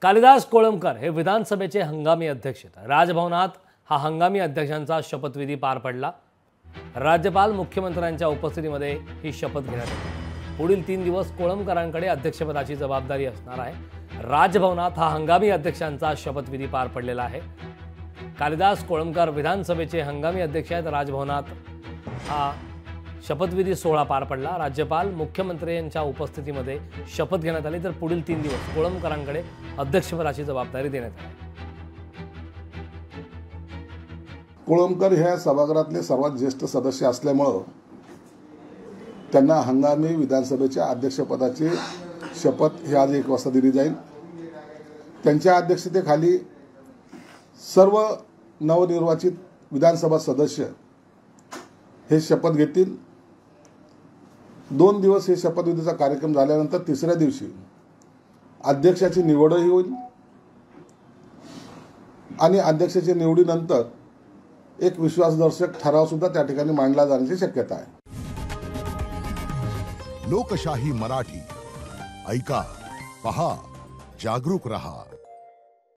कालिदास कोळंबकर हे विधानसभेचे हंगामी अध्यक्ष आहेत। राजभवनात हा हंगामी अध्यक्षांचा शपथविधी पार पडला। राज्यपाल मुख्यमंत्र्यांच्या उपस्थितीमध्ये ही शपथ घेण्यात आली। पुढील 3 दिवस कोळंबकरांकडे अध्यक्षपदाची जबाबदारी असणार आहे। राजभवनात हा हंगामी अध्यक्षांचा शपथविधी पार पडलेला आहे। कालिदास कोळंबकर विधानसभेचे हंगामी अध्यक्ष आहेत। राजभवनात हा शपथविधी सोहळा पार पडला। राज्यपाल मुख्यमंत्री यांच्या उपस्थितीमध्ये शपथ घेण्यात आली। तर पुढील 3 दिवस कोळंबकरांकडे अध्यक्षपदाची जबाबदारी देण्यात आली। कोळंबकर ह्या सभागृहातले सर्वात ज्येष्ठ सदस्य असल्यामुळे त्यांना हंगामी विधानसभेच्या अध्यक्षपदाची शपथ ही आज 1 वाजता दिली जाईल। त्यांच्या अध्यक्षतेखाली सर्व नवनिर्वाचित विधानसभा सदस्य हे शपथ घेतील। 2 दिवस हे शपथविधीचा कार्यक्रम झाल्यानंतर 3ऱ्या दिवशी अध्यक्षाची निवडही होईल आणि अध्यक्षाच्या निवडीनंतर एक विश्वासदर्शक ठराव सुद्धा त्या ठिकाणी मांडला जाण्याची शक्यता आहे। लोकशाही मराठी ऐका, पहा, जागरूक रहा।